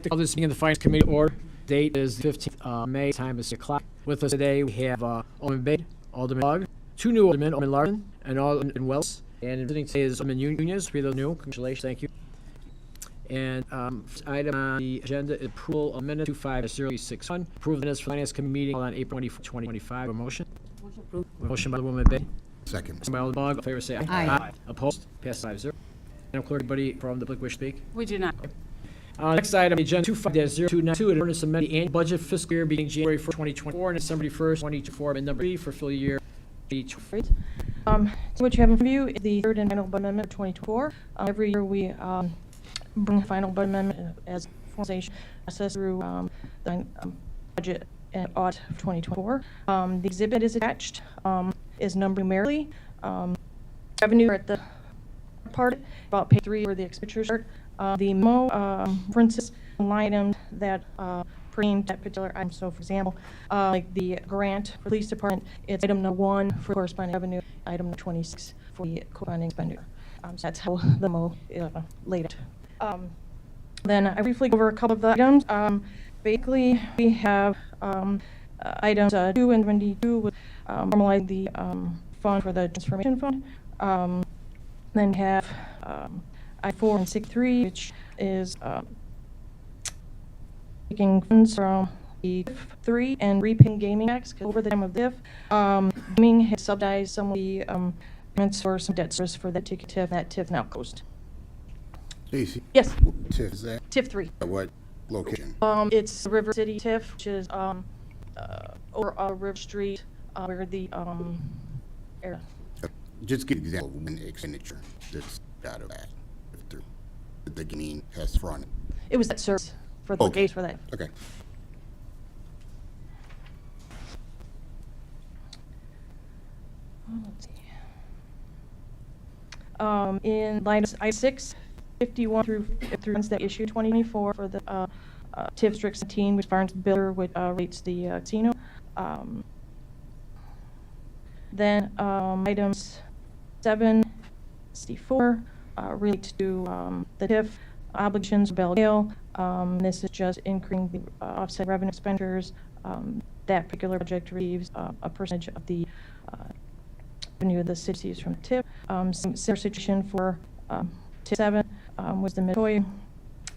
to call this meeting of the Finance Committee order. Date is 15th May. Time is 6 o'clock. With us today, we have Alderman Bade, Alderman Bogg, two new aldermen, Alderman Larson and Alderman Wells. And sitting today is Alderman Nunez. Three of those new. Congratulations. Thank you. And first item on the agenda is approval of minutes 25-061. Approval of minutes for the Finance Committee meeting on April 24, 2025. A motion? Motion approved. Motion by Alderman Bade. Second. Second by Alderman Bogg. All in favor say aye. Aye. Opposed? Passed 5-0. Madam Clerk, anybody from the public wish to speak? We do not. Next item, agenda 25-0292, an ordinance amending the annual budget fiscal year beginning January 1st, 2024 and December 1st, 2024, amendment number 3 for fiscal year 2024. So what you have in front of you is the third and final budget amendment of 2024. Every year we bring the final budget amendment as formalization process through the budget and audit of 2024. The exhibit is attached, is numbered numerically. Revenue are at the part, about page 3 where the expenditures are. The memo references line items that pertain to that particular item. So, for example, like the grant for the police department, it's item number 1 for corresponding revenue, item number 26 for the corresponding expenditure. So that's how the memo laid out. Then I briefly go over a couple of the items. Basically, we have items 2 and 22 with normalize the fund for the transformation fund. Then we have I-4 and 6-3, which is taking funds from the TIF 3 and repaying gaming tax, because over the time of TIF, gaming had subsidized some of the payments for some debt service for that ticket TIF, and that TIF now closed. Stacy. Yes, TIF is that? TIF 3. At what location? It's River City TIF, which is over River Street, where the area. Just give an example of one expenditure that's out of that. If the gaming has front. It was that service for the Okay. gates for that. Okay. Let's see. In line I-6, 51 through that issue 2024 for the TIF Strict 17, which Barnes Builder would rates the casino. Then items 764 relate to the TIF obligations, Bell Gale. This is just increasing the offset revenue expenditures. That particular project receives a percentage of the revenue of the city sees from the TIF. Similar situation for TIF 7 was the Mid-Toy.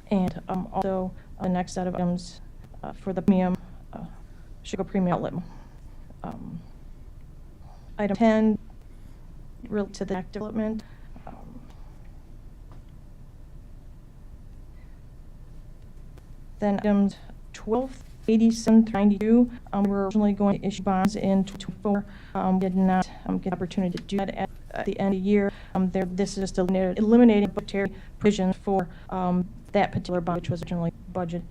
And also the next set of items for the premium, Chicago Premium Outlet. Item 10 related to the act development. Then items 12, 87 through 92, we were originally going to issue bonds in 2024. Did not get the opportunity to do that at the end of the year. This is just eliminating budgetary provisions for that particular bond, which was originally budgeted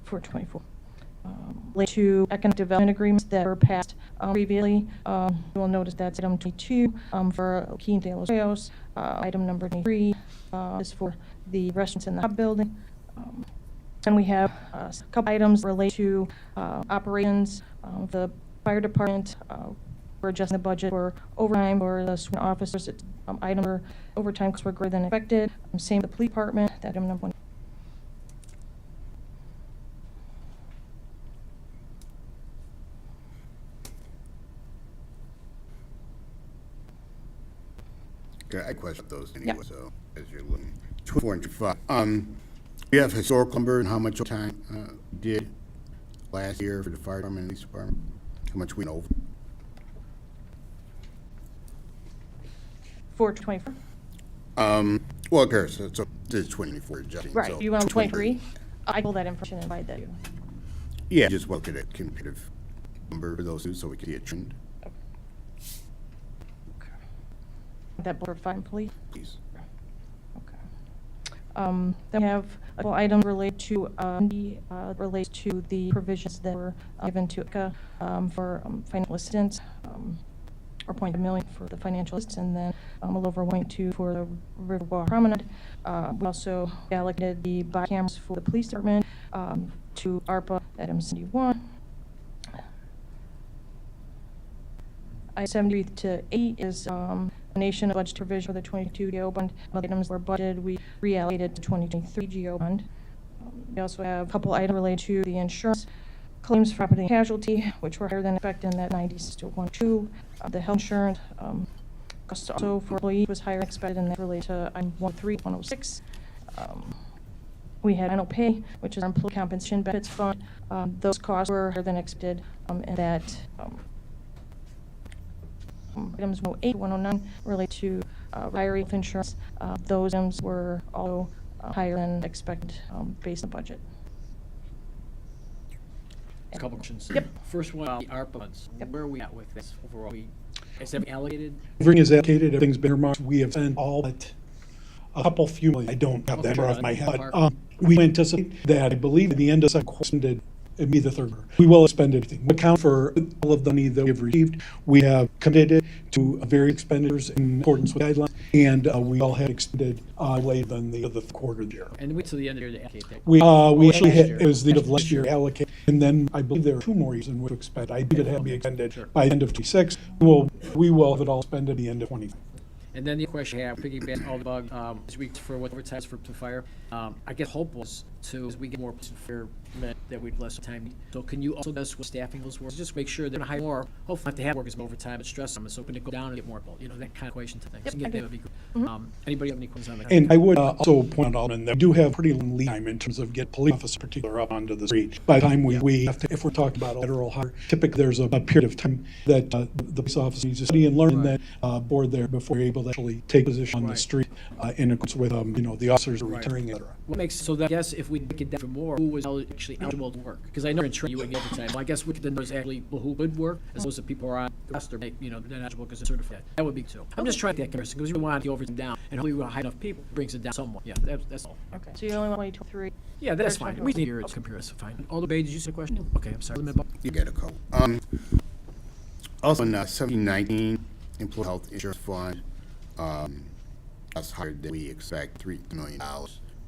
for 24. Related to economic development agreements that were passed previously, you will notice that's item 22 for Keene de los Rios. Item number 23 is for the restaurants in the hub building. And we have a couple items related to operations. The fire department, we're adjusting the budget for overtime for the sworn officers. It's item for overtime costs were greater than expected. Same with the police department, that item number 1. Okay, I questioned those anyway, Yep. so as you're looking. 24 and 25. We have historical number and how much time did last year for the fire department and police department? How much we know? For 24. Well, okay, so it's 24 adjusting. Right, so you want 23? I pull that information and provide that to you. Yeah, just look at a comparative number for those two so we can see a trend, That board fine, please. please. Okay. Then we have a couple items related to relates to the provisions that were given to ICA for financial assistance, or $0.1 million for the financial assistance, and then a little over $1.2 for the Riverwalk Promenade. We also allocated the body cameras for the police department to ARPA at M71. I-73 to 8 is nation of budget provision for the 22 GO bond. Other items were budgeted. We reallocated to 2023 GO bond. We also have a couple items related to the insurance claims for property and casualty, which were higher than expected in that 96 to 1.2. The health insurance cost also for employees was higher than expected, and that related to item 103, 106. We had annual pay, which is our employee compensation benefits fund. Those costs were higher than expected, and that items 108, 109 relate to retiree health insurance. Those items were also higher than expected based on budget. A couple questions. Yep. First one, the ARPA funds. Yep. Where are we at with this overall? Is everything allocated? Everything is allocated, everything's been earmarked. We have spent all but a few million. I don't have that Okay, off my head. ballpark. But we anticipate that, I believe, at the end of the second quarter, it'd be the third quarter. We will spend everything. We account for all of the money that we've received. We have committed to various expenditures in accordance with guidelines, and we all have expended later than the third quarter of the year. And wait till the end of the year to allocate that. We actually last had, year. it was the end of last year allocated, and then I believe there are 2 more years in which to expend. I think it had to be expended Sure. by the end of 26. We will have it all spent at the end of 25. And then the question I have, piggyback all the bug, this week for what overtime for to fire. I guess hope was to, as we get more fire, that we'd less time. So can you also discuss what staffing those were? Just make sure they're gonna hire more. Hopefully not to have workers overtime, but stress them. So can it go down and get more, you know, that kind of equation to things. Yep, So get I that do. would be good. Anybody have any questions on that? And I would also point out, Alderman, that we do have pretty long lead time in terms of get police officers particular up onto the street. By the time we have to, if we're talking about a federal hire, typically there's a period of time that the police officer needs to study and learn Right. that board there before you're able to actually take position on the Right. street in accordance with the officers are Right. returning, et cetera. What makes, so that, I guess if we get that for more, who was actually eligible to work? Because I know in training you wouldn't get overtime. Well, I guess we could then there's actually people who would work, as opposed to people who are on the roster, they're not eligible because they're certified. That would be too. I'm just trying to get comparison, because we want the overtime down, and hopefully we want high enough people, brings it down somewhat. Yeah, that's all. Okay, so you only want 23. Yeah, that's There's fine. no We problem. need your comparison, fine. Alder Bay, did you say a question? Okay, I'm sorry. You get a call. Also in 1719, Employee Health Insurance Fund, that's higher than we expect, $3 million.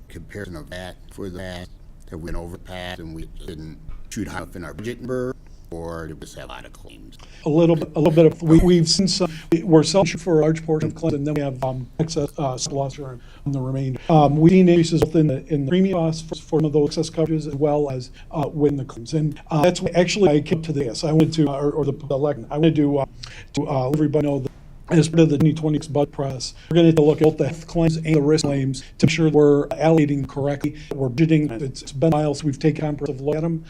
Comparison of that for that, have we been overpassed and we didn't shoot high enough in our budget number, or did we just have a lot of claims? A little bit of, we've seen some, we're selling for a large portion of claims, and then we have excess loss on the remainder. We've seen increases both in the premium costs for some of those excess coverages as well as when the claims. And that's why actually I came to this. I wanted to, or the election, I wanted to let everybody know that as part of the 2026 budget process, we're going to take a look at both the health claims and the risk claims to make sure we're allocating correctly. We're budgeting. It's been a while since we've taken a comprehensive look at them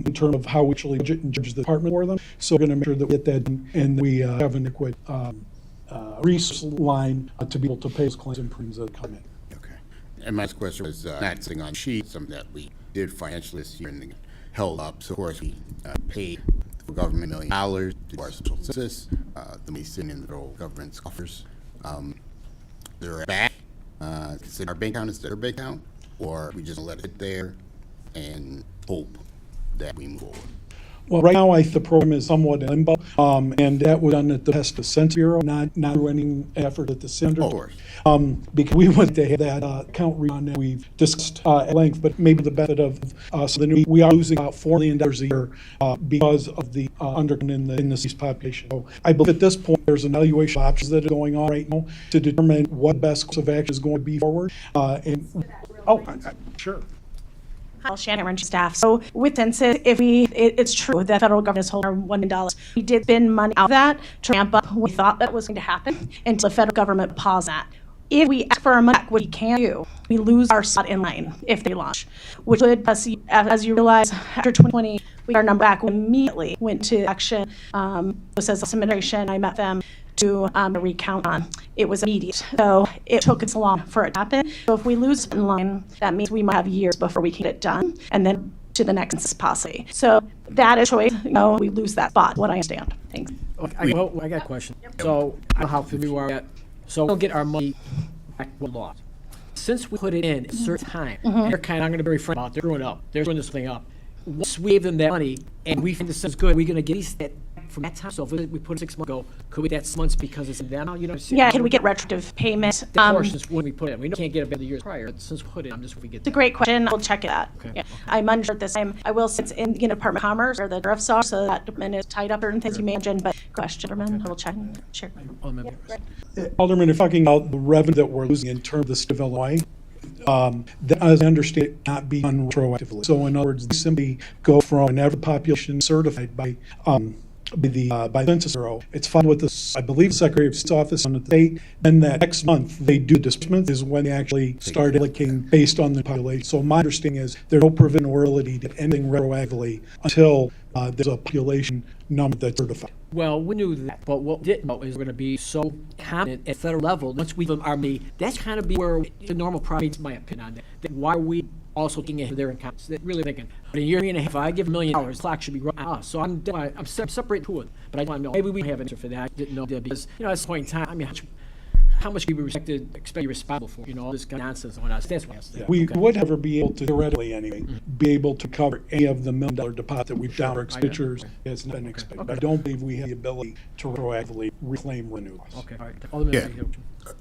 in terms of how we actually budget and judge the department for them. So we're going to make sure that we get that done and that we have an adequate resource line to be able to pay those claims and premiums that come in. Okay. And my next question was not sitting on sheet, something that we did financially this year and held up. So of course we paid the government $1 million to our social census, the money sitting in the federal government's coffers. They're back. Consider our bank account is their bank account, or we just let it there and hope that we move forward. Well, right now, the program is somewhat in limbo, and that was done at the Pest Defense Bureau, not through any effort at the center. Of course. Because we want to have that account redone that we've discussed at length, but maybe the benefit of the new, we are losing about $4 million a year because of the undercount in the deceased population. So I believe at this point, there's an evaluation of options that are going on right now to determine what best course of action is going to be forward. Sure. Shannon Wrench staff. So with census, it's true that federal government is holding our $1 million. We did spend money out of that to ramp up. We thought that was going to happen until the federal government paused that. If we ask for our money back, what we can do, we lose our slot in line if they launch, which would, as you realize, after 2020, we got our number back. We immediately went to action. This as administration, I met them to recount on. It was immediate. So it took us so long for it to happen. So if we lose in line, that means we might have years before we can get it done, and then to the next census possibly. So that is choice. We lose that spot. What I understand. Thanks. I got a question. So I don't know how familiar you are yet. So we'll get our money back we lost. Since we put it in at a certain time, they're kind of, I'm going to be very frank about, they're screwing up. They're screwing this thing up. Once we give them that money and we think this is good, are we going to get at least that from that time? So if we put it 6 months ago, could we get that 6 months because it's them now? You know, Yeah, can we get retroactive payment? the portions when we put it in? We can't get it back the years prior, but since we put it, I'm just if we get It's a great question. I'll check it out. Okay. Yeah. I'm unsure at this time. I will, since in Department of Commerce or the sheriff's office, so that department is tied up certain things you may imagine, but question, Alderman, we'll check. Sure. Alderman, if talking about the revenue that we're losing in terms of the state of Illinois, that, as I understand it, not be done retroactively. So in other words, they simply go from whenever the population is certified by the Census Bureau. It's filed with the, I believe, Secretary of State's office on the state. Then that next month they do disbursement is when they actually start allocating based on the population. So my understanding is there's no provision or ability to do anything retroactively until there's a population number that's certified. Well, we knew that, but what we didn't know is we're going to be so confident at federal level. Once we give them our money, that's kind of be where the normal process, my opinion on that. Why are we also looking at their accounts? They're really thinking, but in a year and a half, if I give $1 million, the clock should be right on us. So I'm separating to it. But I want to know, maybe we have an answer for that. I didn't know that because, at this point in time, I mean, how much can we expect to be responsible for? All this kind of nonsense on us. That's why I asked that. We would never be able to, theoretically anyway, be able to cover any of the $1 million deposit that we've done. Our expenditures has not been expected. I don't believe we have the ability to proactively reclaim revenue. Okay, all right. Alderman,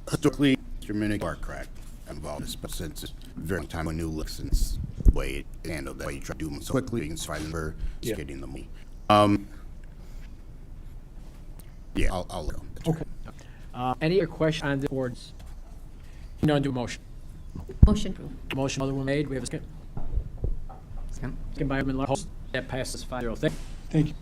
Historically, Mr. Minnick are correct involved in this, but since it's a very long time a new license, the way it handled that way, you try to do them so quickly, you can find them for just getting the money. I'll let go. Okay. any other question on the ordinance? Do a motion. Motion approved. Motion, Alderman made. We have a second. Second by Alderman Larson. That passes 5-0. Thank you.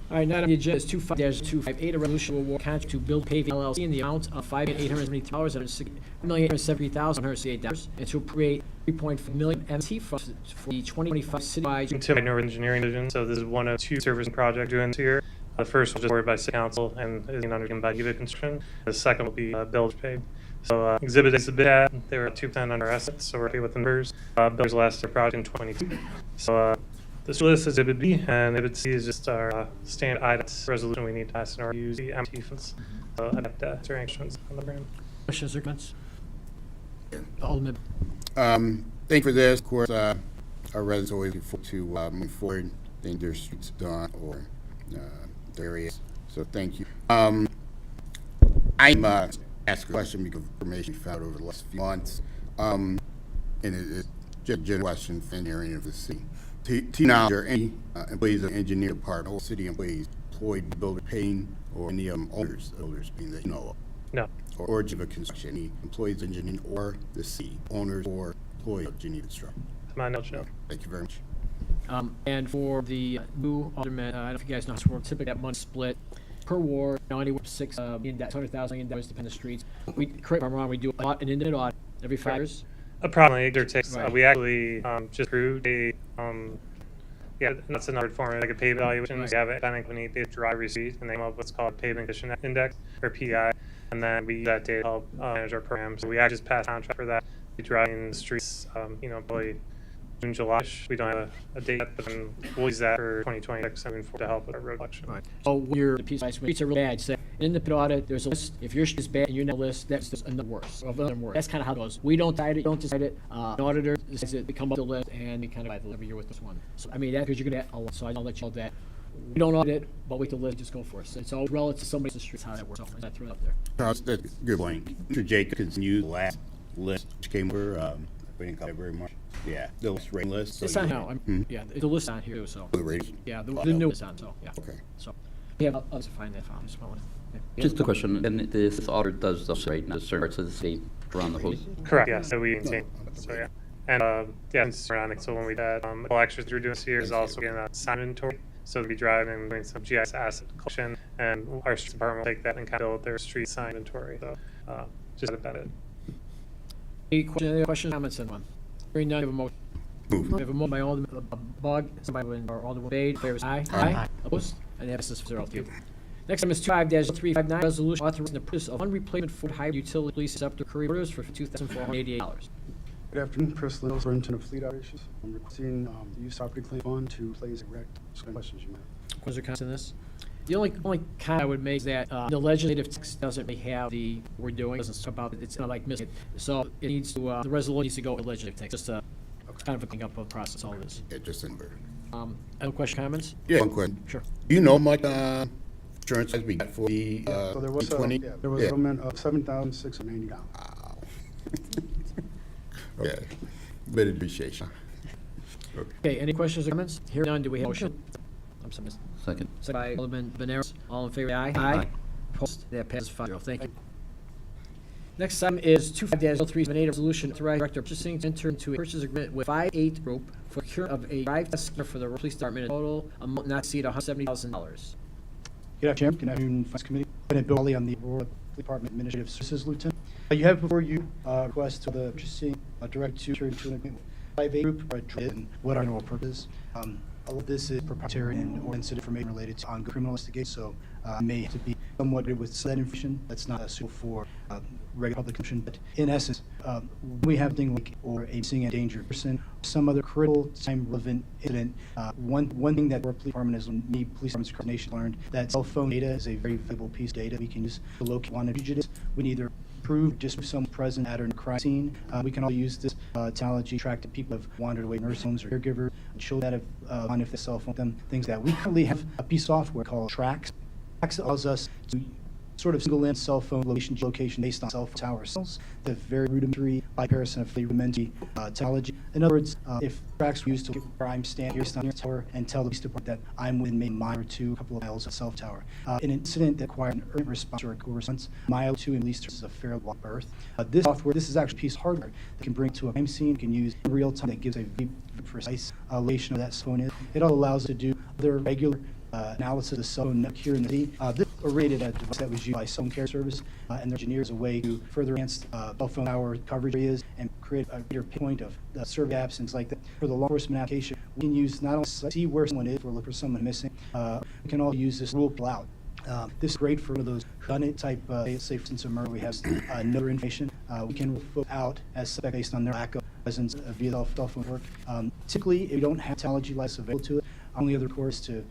All right, now on the agenda is 25-258, a resolution to award contract to Build Paving LLC in the amount of $5,873,000 and $1,870,168, and to appropriate $3.5 million MT for the 2025 citywide. To North Engineering Division, so this is one of two service projects doing this year. The first was awarded by City Council and is undertaken by Giva Construction. The second will be Build Pave. So Exhibit A is a bid at. They were at 2% under assets, so we're okay with the numbers. Builders last their project in 22. So this list is Exhibit B, and Exhibit C is just our standard items resolution we need to pass in order to use the MT funds. So I'd have to answer any questions on the brand. Questions or comments? Alderman. Thank you for this. Of course, our residents always look forward to move forward, getting their streets done or areas. So thank you. I'm ask a question because of information we found over the last few months, and it's just a general question for any area of the city. To now, are there any employees of the engineer department or city employees employed to build paying or any owners being that you know of? No. Or Geneva Construction, any employees of engineering or the city owners or employees of Geneva Construction? To my knowledge, no. Thank you very much. And for the new alderman, I don't know if you guys know how to work. Typically, that money split per ward, anywhere from $600,000 depending on the streets. We, correct me if I'm wrong, we do an independent audit every 5 years. Approximately, there takes. Right. We actually just approved a. That's another form like a pay evaluation. Right. We have it. I think we need to drive receipt, and they come up with what's called Paving Condition Index or PI, and then we use that data to help manage our programs. So we actually just passed a contract for that. We driving the streets, probably June, July. We don't have a date yet, but then we'll use that for 2026 and moving forward to help with our road collection. Right. So when you're the streets are really bad, say in the audit, there's a list. If your street is bad and you're on the list, that's just another worse. That's kind of how it goes. We don't decide it. Don't decide it. An auditor decides it. We come up with the list and we kind of fight every year with this one. So I mean that because you're gonna a lot. So I'll let you know that we don't audit it, but we can list. Just go for it. So it's all relative to somebody's street. How that works. So I threw it up there. Charles, that's a good point. Mr. Jacobs can use the last list which came over. We didn't cover it very much. Yeah, the rating list. It's on how. Yeah, the list on here. So The rating. yeah, the new is on. So yeah. Okay. So yeah, I'll just find that file. Just one. Yeah. Just a question, and this auditor does this right now, certain parts of the state around the whole. Correct. Yeah. So we maintain. So yeah, and since we're on it, so when we had all extras we're doing this year is also getting a sign inventory. So we'll be driving and doing some GIS asset collection, and our street department will take that and kind of build their street sign inventory. So just about it. Any other questions, comments, anyone? Hearing none, we have a motion. Move. We have a motion by Alderman Bug, second by Alderman Bade. Favors aye. Aye. Opposed? And that passes 0-2. Next item is 25-359, resolution authorizing the purchase of one replacement Ford hybrid utility police acceptor courier orders for $2,488. Good afternoon, Chris Liddell, Superintendent of Fleet Operations. I'm requesting the use of property claim fund to place a rec. Any questions you may have? Questions or comments on this? The only comment I would make is that the legislative text doesn't really have the we're doing. It doesn't talk about it. It's kind of like missing it. So it needs to the resolution needs to go with the legislative text. Just kind of a cleaning up of the process. All it is. Yeah, just in there. Other question, comments? Yeah, one question. Sure. Do you know much insurance has we got for the So there was a 20? there was a settlement of $7,690. Wow. Okay. Bit of appreciation. Okay. Any questions or comments? Hearing none, do we have a motion? I'm sorry. Second. Second by Alderman Veneros. All in favor, aye. Aye. Opposed? That passes 5-0. Thank you. Next item is 25-0378, resolution authorizing director of purchasing to enter into a purchase agreement with 5-8 Group for procurement of a drive test scanner for the police department, in total amount not to exceed $170,000. Good afternoon, Chairman. Good afternoon, Finance Committee. Lieutenant Bill Hawley, I'm the Aurora Police Department Administrative Services Lieutenant. You have before you request to the purchasing director to enter into an agreement with 5-8 Group and what are our purposes. All of this is proprietary and sensitive information related to ongoing criminal investigation, so may have to be somewhat good with that information that's not suitable for regular public consumption. But in essence, we have things like or a missing and endangered person, some other critical time relevant incident. One thing that our police department is many police departments across the nation learned that cell phone data is a very valuable piece of data we can use to locate wanted fugitives. We can either prove just someone present at a crime scene. We can also use this technology to track the people who have wandered away from nursing homes or caregivers, children that have gone if they cell phone them, things that we currently have a piece of software called Tracks. Tracks allows us to sort of single in cell phone location based on cell phone tower signals. The very rudimentary bipartisan of rudimentary technology. In other words, if Tracks were used to get where I'm standing here on your tower and tell the police department that I'm within maybe a mile or two, a couple of miles of cell tower. An incident that required an urgent response or a quick response, mile or two at least is a fair long berth. This software, this is actually a piece of hardware that can bring to a crime scene, can use in real time that gives a very precise location of that phone is. It all allows us to do other regular analysis of the cell phone network here in the city. This is rated a device that was used by Cell Phone Care Service and their engineers a way to further enhance cell phone tower coverage areas and create a greater pinpoint of survey apps and things like that. For the law enforcement application, we can use not only see where someone is, or look for someone missing, we can also use this rule pull out. This is great for one of those done-it type, say for instance, a murder, we have no information. We can rule out as suspect based on their lack of presence via cell phone work. Typically, if you don't have technology license available to it, only other course to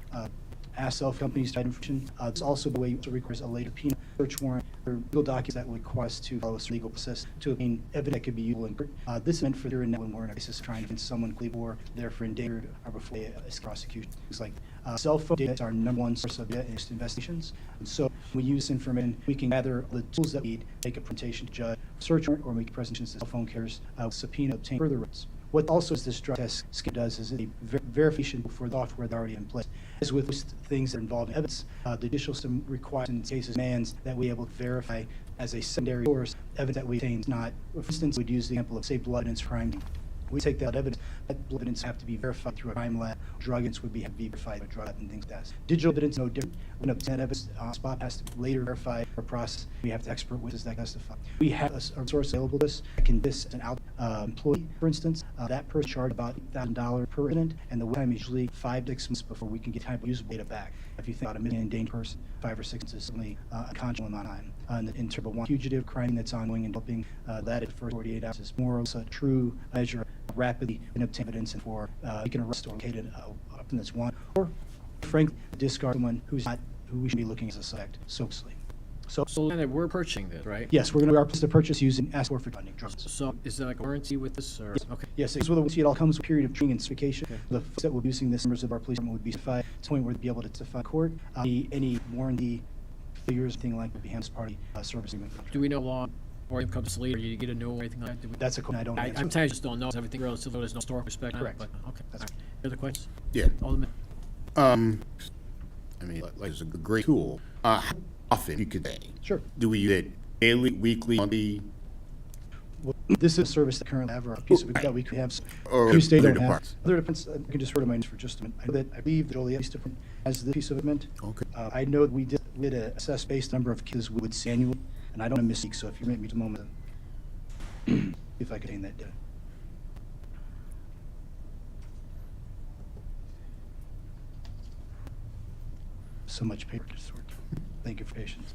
ask cell phone companies to hide information. It's also the way it requires a later penal search warrant or legal documents that would require us to follow a legal process to obtain evidence that could be useful in court. This is meant for here and now when we're in a crisis trying to find someone clean or there for endangered or before a prosecution. Things like cell phone data is our number one source of data in investigations. And so we use information, we can gather the tools that we need, make a presentation to judge, search warrant, or make presentations to cell phone carriers, subpoena, obtain further rights. What also is this drug test scheme does is a verification for the software that's already in place. As with most things that involve evidence, the judicial system requires in cases demands that we be able to verify as a secondary source evidence that we obtain. Not, for instance, we'd use the example of say blood evidence for crime. We take that evidence, that blood evidence have to be verified through a crime lab. Drug evidence would have to be verified by a drug lab and things like that. Digital evidence, no different. When obtained evidence on spot has to be later verify or process. We have to expert witnesses that testify. We have a source available to us. Can this an out employee, for instance, that person charged about $8,000 per incident, and the wait time is usually 5 to 6 months before we can get time to use data back. If you think about a missing and endangered person, 5 or 6 months is certainly a unconscionable amount of time. In terms of one fugitive crime that's ongoing and developing, that at the first 48 hours is more of a true measure of rapidly obtain evidence and for we can arrest or locate a weapon that's one, or frankly discard someone who's not who we should be looking as a suspect so closely. So Lieutenant, we're purchasing this, right? yes, we're going to purchase using ask for funding drugs. So is there like a warranty with this, or? Yes. Okay. Yes, it's with a warranty. It all comes with a period of training and certification. Okay. The folks that will be using this, members of our police department would be certified to the point where they'd be able to testify in court. Any warranty failures, anything like that, would be handled as part of the service agreement. Do we know how long or it comes later, you get a new one or anything like that? Do we- That's a question I don't I answer. sometimes just don't know. Everything relative, there's no historical respect. Correct. But, okay. That's All right. Any other questions? Yeah. Alderman. I mean, like it's a great tool. How often you could say? Sure. Do we use it daily, weekly, monthly? Well, this is a service that currently have, or a piece of it that we could have. Or Few states other don't have. departments. Other departments, I can just refer to my notes for just a minute. I know that I believe the Joliet Police Department has this piece of equipment. Okay. I know that we did assess based number of cases we would see annually, and I don't want to misspeak, so if you permit me a moment, if I could obtain that data. So much paper to sort. Thank you for patience.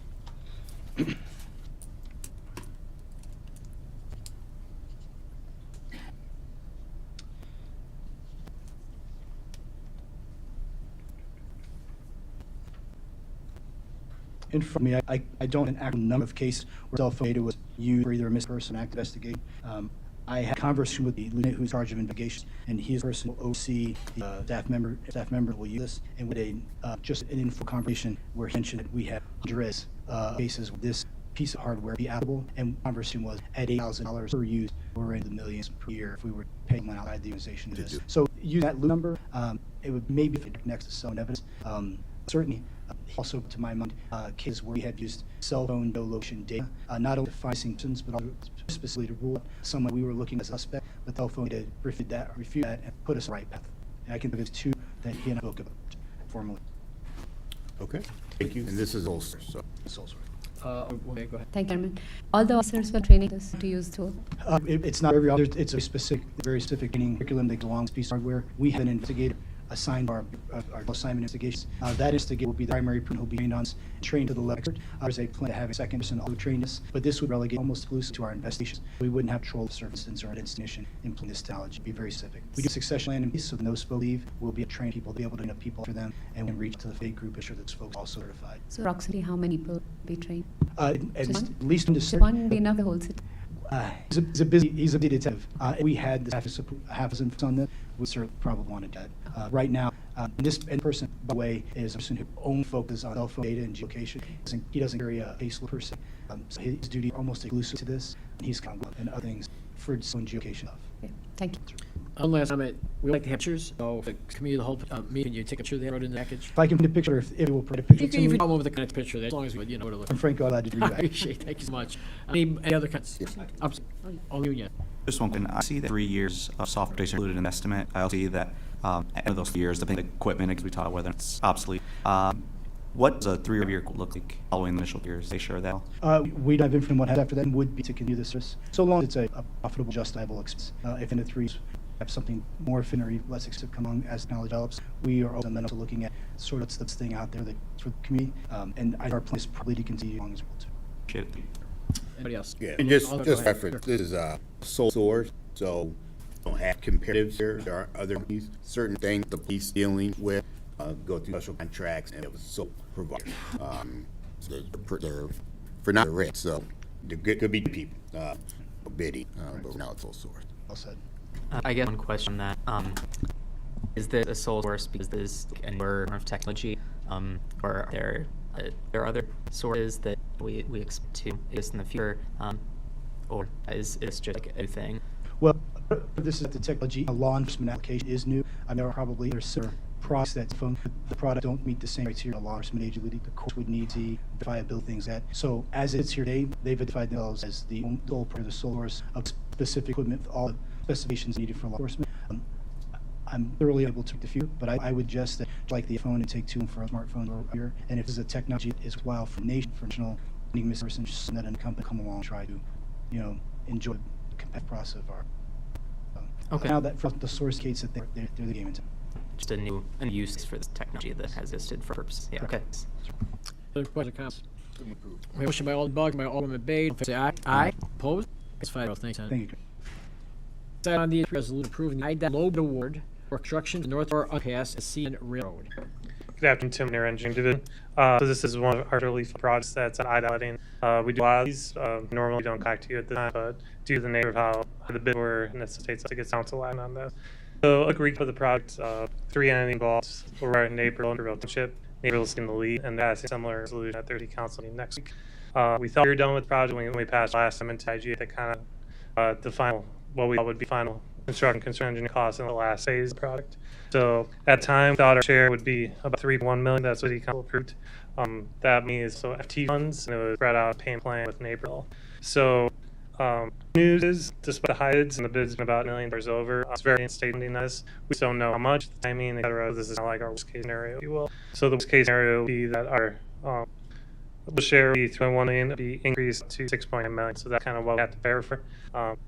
In front of me, I don't have an actual number of cases where cell phone data was used for either a missing person or active investigation. I had a conversation with the lieutenant who's in charge of investigations, and he's the person who will oversee the staff member will use this, and with just an info conversation where he mentioned that we have hundreds of cases with this piece of hardware be applicable, and the conversation was at $8,000 per use, we're in the millions per year if we were paying one outside the organization to this. So use that loop number, it would maybe fit next to some evidence. Certainly, Also, to my mind, cases where we had used cell phone geolocation data, not only to find missing persons, but also specifically to rule out someone we were looking as a suspect, but cell phone data refute that, and put us on the right path. And I can think of two that he and I spoke about formally. Okay, thank you. And this is also, so. Okay, go ahead. Thank you, Chairman. All the officers were training us to use tool. It's not every other, it's a very specific training curriculum that goes along with this piece of hardware. We have an investigator assigned our assignment investigations. That investigator will be the primary person who will be trained on this, trained to the level expert. There's a plan to have a second person also train this, but this would relegate almost exclusively to our investigations. We wouldn't have control of certain instance or an installation implementing this technology. It'd be very specific. We do succession plan in peace, so when those folks leave, we'll be able to train people, be able to know people for them, and we can reach to the fake group, ensure that those folks are also certified. So approximately how many people will be trained? At least in the So one would be enough the whole city. He's a busy detective. We had the half a dozen folks on that. We certainly probably wanted that. Right now, this person, by the way, is a person who only focuses on cell phone data and geolocation. He doesn't carry a caseload per se. So his duty is almost exclusive to this, and he's kind of and other things for his own geolocation stuff. Okay, thank you. One last comment, we like to have pictures, so if the committee, the whole meeting, you take a picture they wrote in the package. If I can put a picture, if it will put a picture You to can me, even come with the connect picture, as long as we, you know, where to look. I'm frankly glad to do I that. appreciate it, thank you so much. Any other comments? All union. Just one thing, I see that 3 years of software updates are included in the estimate. I also see that at the end of those years, the equipment, as we talk about whether it's obsolete. What does a 3 year look like following the initial years? They share that? We dive in from what happens after that and would be to continue this service, so long as it's a profitable, justifiable expense. If in the 3 years have something more efficient or less expensive come along as knowledge develops, we are open to looking at sort of what's the thing out there that for the community, and our plan is probably to continue as long as we're able to. Appreciate it. Anybody else? Yeah, and just reference, this is sole source, so we don't have comparatives here. There are other companies, certain things the police dealing with go through special contracts, and it was so provided. They're for not rich, so there could be people bidding, but now it's sole source. Well said. I guess one question on that. Is this a sole source because this is a newer form of technology, or are there other sources that we expect to exist in the future, or is this just like a thing? Well, this is the technology. A law enforcement application is new. I know probably there's similar products that the product don't meet the same criteria. A law enforcement agency, the courts would need to viability things that. So as it's here today, they've identified themselves as the sole source of specific equipment, all the specifications needed for law enforcement. I'm thoroughly able to the future, but I would just that like the phone and take two for a smartphone or here. And if this is a technology that is wild for nation, for national person, just let a company come along and try to, enjoy the competitive process of our. Okay. Now that from the source case that they're the game into. Just a new use for this technology that has existed for purposes. Yeah. Okay. Other questions or comments? Motion by Alderman Bugg, by Alderman Bade. Say aye. Aye. Opposed? It's 5-0. Thanks, Senator. Thank you. Second on the resolution approving IDA low bid award for construction of North Aurora Underpass at CN Railroad. Good afternoon, Tim, Air Engineering Division. So this is one of our relief projects that's an IDA letting. We do a lot of these. Normally we don't contact you at the time, but due to the nature of how the bid were necessitates us to get council line on this. So a recap of the project, 3 entities involved. Aurora, Naperville, Township. Naperville's in the lead, and that's a similar resolution at 30 council meeting next week. We thought we were done with the project when we passed last time into IG that kind of the final, what we thought would be final construction engineering costs in the last phase of the project. So at the time, we thought our share would be about $3.1 million. That's what the council approved. That means so FT funds, and it was spread out payment plan with Naperville. So news is, despite the high bids and the bids been about $1 million over, it's very instating us. We just don't know how much, the timing, et cetera. This is not like our worst case scenario, if you will. So the worst case scenario would be that our share would be $3.1 million, be increased to $6.9 million. So that's kind of what we have to bear for.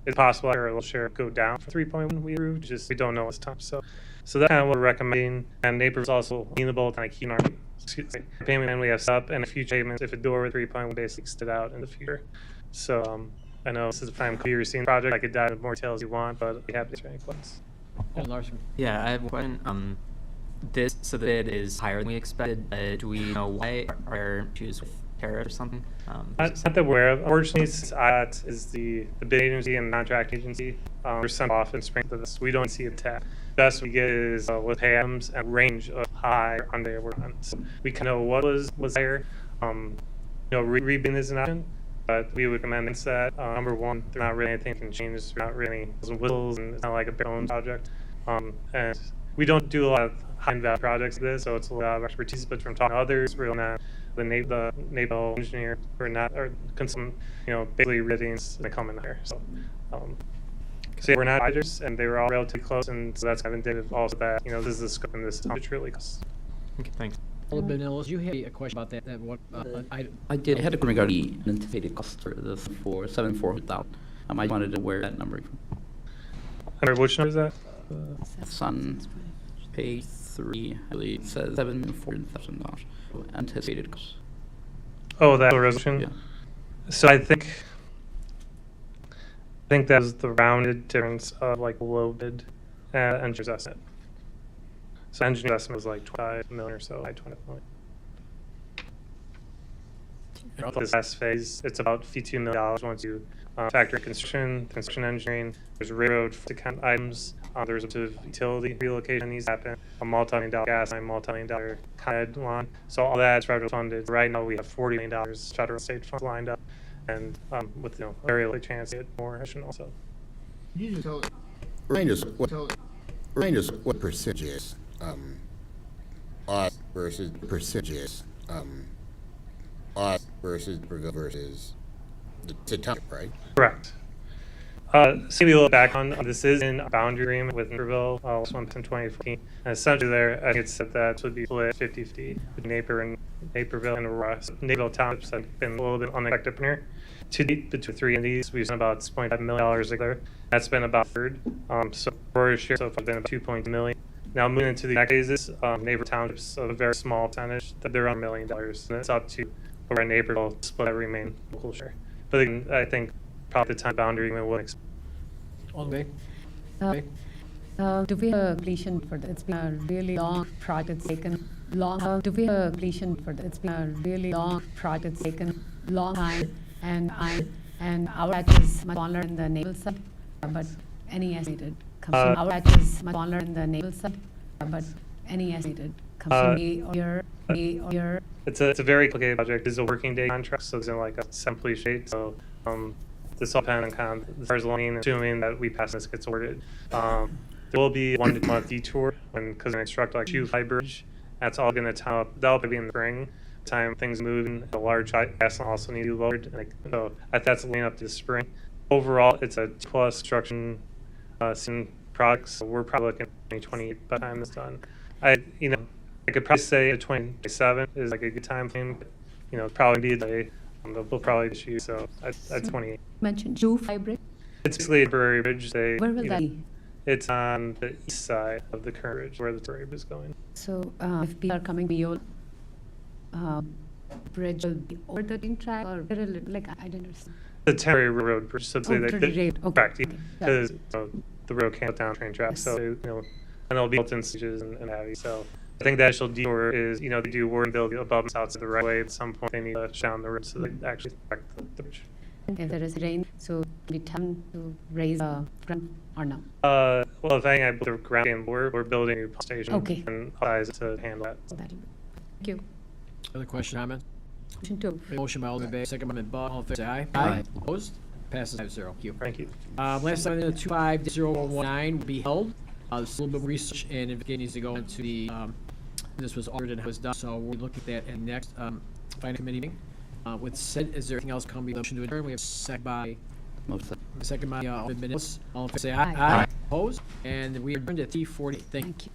It's possible that our share go down from 3.1 we approved, just we don't know this time. So that's kind of what we're recommending. And Naperville's also amenable to kind of keep our payment plan we have set up, and a future payments if it do over 3.1 basically extend out in the future. So I know this is the time you're seeing the project. I could dive into more details you want, but I'd be happy to answer any questions. And Larson. Yeah, I have one question. So the bid is higher than we expected. Do we know why? Are there issues with tariff or something? Not that we're aware of. Unfortunately, since IAT is the bid agency and the contract agency, we're sent off in spring to this. We don't see a tag. Best we get is with PAMs and range of high or under we're on. So we can know what was higher. Rebidding is an option, but we would recommend against that. Number one, there's not really anything can change. There's not really whistles, and it's not like a bare bones project. And we don't do a lot of high-value projects like this, so it's a lot of expertise, but from talking to others, we're not the naval engineer or not, or consultant, basically readings and they come in here. So, so yeah, we're not advisors, and they were all relatively close, and so that's kind of indicative also that, this is the scope and this is how it's really close. Okay, thanks. Alderman Ellis, you had a question about that what, I did. I had a question regarding the anticipated cost for the 74,000. I wanted to where that number from. Under which number is that? It's on page 3. I believe it says $74,000 anticipated cost. Oh, that resolution? Yeah. So I think that was the rounded difference of like low bid and engineer's estimate. So engineer's estimate was like 25 million or so, like 20 million. This last phase, it's about $52 million once you factor in construction engineering. There's railroad account items. There's a bit of utility relocation needs to happen. A multi-million-dollar gas line, multi-million-dollar COD line. So all that's federal funded. Right now we have $40 million federal state funds lined up, and with very little chance to get more additional. So. Remind us what percentages us versus the township, right? Correct. So we look back on this is in a boundary agreement with Naperville, this one in 2014. And essentially there, I think it said that it would be split 50-50 between Naperville and Aurora. So Naperville townships have been a little bit unexpected here. To date, between three entities, we've spent about $6.5 million together. That's been about a third. So Aurora's share so far has been about $2.2 million. Now moving into the next phases, Naperville townships of a very small percentage, they're around $1 million. And it's up to Aurora and Naperville to split that remaining local share. But again, I think probably the time boundary agreement will expect. all the way. Do we have a completion for that? It's been a really long project. It's taken long. Do we have a completion for that? It's been a really long project. It's taken long time, and our batch is much smaller in the naval side, but any estimated completion. Our batch is much smaller in the naval side, but any estimated completion year. It's a very complicated project. It's a working day contract, so it's in like a simply shape. So this all depends on kind of as far as lane, assuming that we pass this gets awarded. There will be 1 to 2 month detour because an instructor like Shoe High Bridge. That's all going to tie up. That'll be in the spring. Time things moving. A large gas line also need to be lowered. So that's leading up to the spring. Overall, it's a plus construction products. So we're probably looking at 2028 by the time it's done. I could probably say 2027 is like a good time frame. But, probably be a delay. We'll probably issue. So at 28. Mentioned Shoe Hybrid. It's basically a temporary bridge. Where will that be? It's on the east side of the current bridge where the temporary bridge is going. So if people are coming beyond bridge, will be over the train track or like I don't understand. The temporary road bridge, so correct, Okay. because the road can't go down train tracks, Yes. so and it'll be built in stages and heavy. So I think the actual detour is they do work and build above and south the right way. At some point, they need to shut down the road so they actually correct the bridge. If there is rain, so we time to raise ground or no? Well, if anything, I believe the ground game we're building a new pump station Okay. and size to handle that. So that'll be. Thank you. Other question, comment? Motion to Motion by Alderman Bay, second by Alderman Bug. All in favor, say aye. Aye. Opposed? Passes 5-0. Thank you. Thank you. Last item, 25-019 will be held. This is a little bit of research and investigation needs to go into the, this was ordered and was done, so we'll look at that in the next finance committee meeting. With said, is there anything else coming? Motion to adjourn. We have second by Alderman Minnis. All in favor, say aye. Aye. Opposed? And we adjourned at 3:40. Thank you.